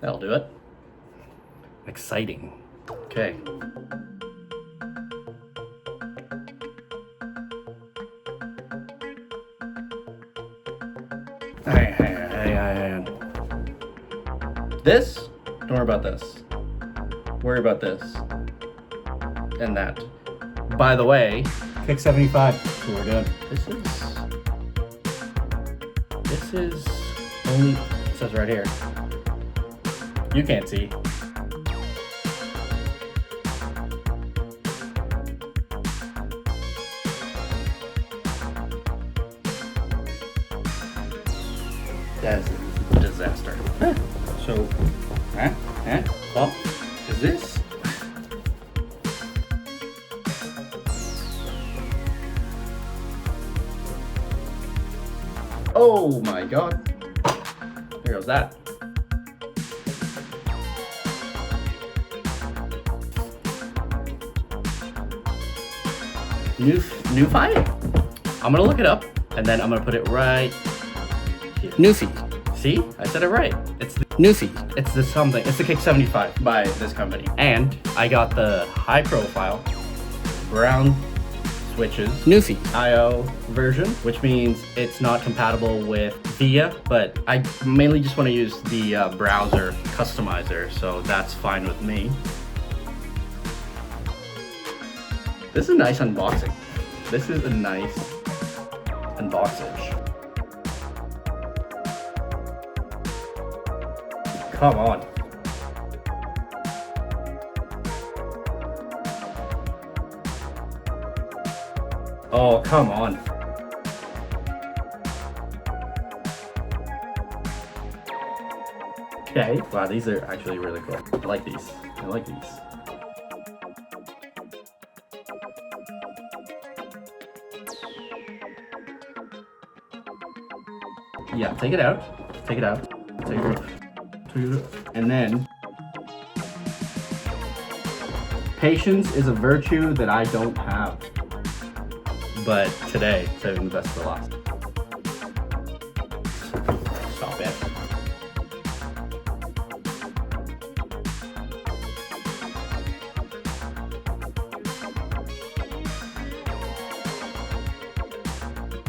That'll do it. Exciting. Okay. Hang on. This, don't worry about this. Worry about this. And that. By the way, Kick75, so we're good. This is only, it says right here. You can't see. That is a disaster. So, oh, is this? Oh my god. There goes that. NuPhy? I'm gonna look it up and then I'm gonna put it right here. NuPhy. See? I said it right. It's the NuPhy. It's the something. It's the Kick75 by this company. And I got the high profile brown switches NuPhy. IO version, which means it's not compatible with VIA, but I mainly just want to use the browser customizer, so that's fine with me. This is a nice unboxing. This is a nice unboxing. Come on. Oh, come on. Okay. Wow, these are actually really cool. I like these. I like these. Yeah, take it out. Take it out. Take it out. And then, patience is a virtue that I don't have. But today, saving the best for last. Stop it.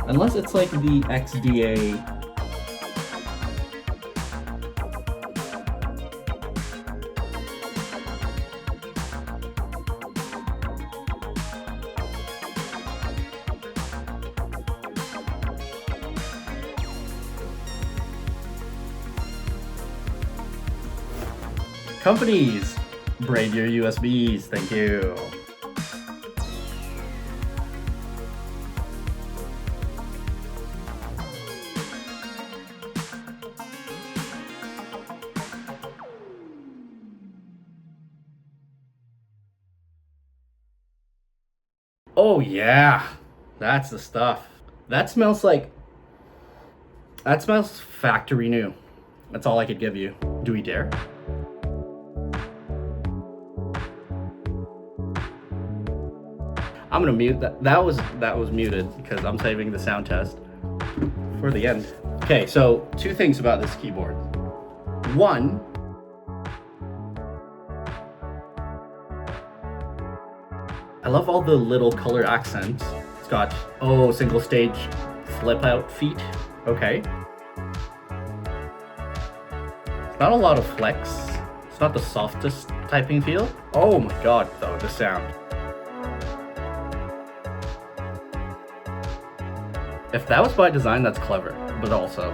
Unless it's like the XDA. Companies, braid your USBs, thank you. Oh yeah, that's the stuff. That smells factory new. That's all I could give you. Do we dare? I'm gonna mute that. That was muted because I'm saving the sound test for the end. Okay, so two things about this keyboard. One, I love all the little color accents. It's got, single stage flip out feet. Okay. It's not a lot of flex. It's not the softest typing feel. Oh my god, though, the sound. If that was by design, that's clever. But also,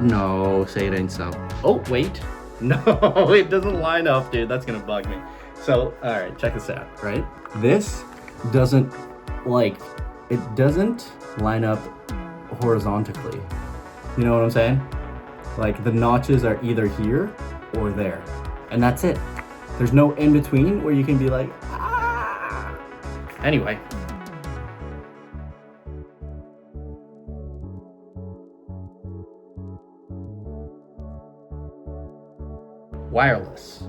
no, say it ain't so. Oh, wait. No, it doesn't line up, dude. That's gonna bug me. So, all right, check this out, right? This doesn't line up horizontally. You know what I'm saying? Like, the notches are either here or there. And that's it. There's no in between where you can be like, ah. Anyway. Wireless.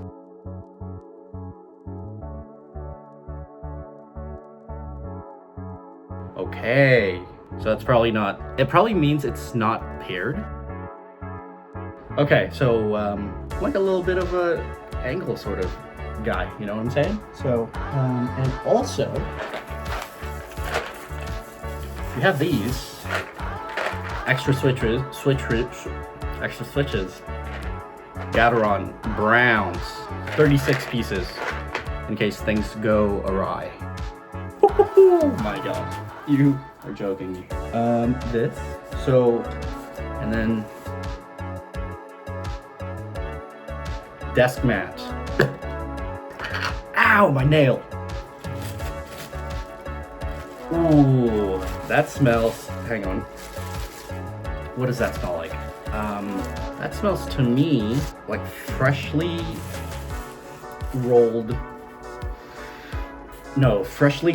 Okay, so that's probably not, it probably means it's not paired. Okay, so like a little bit of a angle sort of guy, you know what I'm saying? So, and also, you have these extra switches, Gateron Browns, 36 pieces, in case things go awry. Oh my god, you are joking me. This, so, and then desk mat. Ow, my nail. Ooh, that smells, hang on. What does that smell like? That smells to me like freshly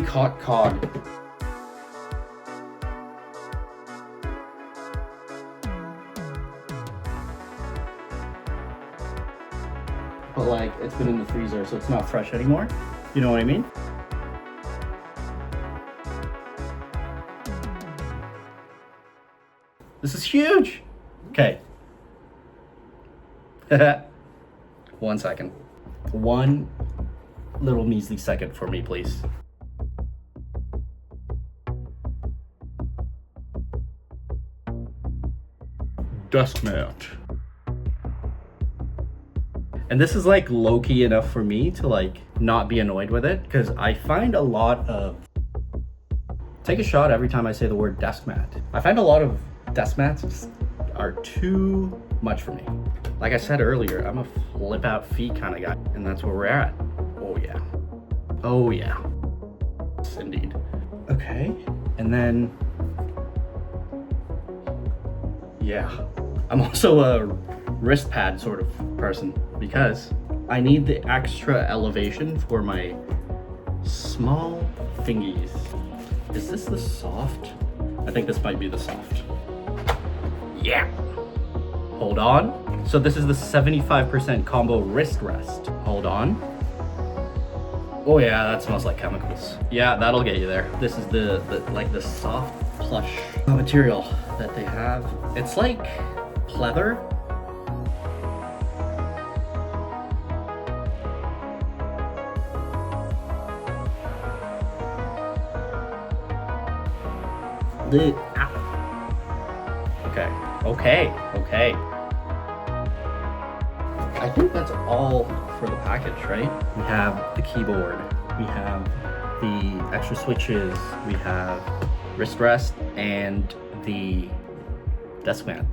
caught cod. But like, it's been in the freezer, so it's not fresh anymore. You know what I mean? This is huge. Okay. 1 second. One little measly second for me, please. Dust mat. And this is like low-key enough for me to like not be annoyed with it, because I find a lot of, take a shot every time I say the word desk mat. I find a lot of desk mats are too much for me. Like I said earlier, I'm a flip out feet kind of guy, and that's where we're at. Oh yeah. Oh yeah. Yes, indeed. Okay, and then, yeah. I'm also a wrist pad sort of person because I need the extra elevation for my small fingies. Is this the soft? I think this might be the soft. Yeah. Hold on. So this is the 75% combo wrist rest. Hold on. Oh yeah, that smells like chemicals. Yeah, that'll get you there. This is the like the soft plush material that they have. It's like pleather. Okay. I think that's all for the package, right? We have the keyboard, we have the extra switches, we have wrist rest, and the desk mat.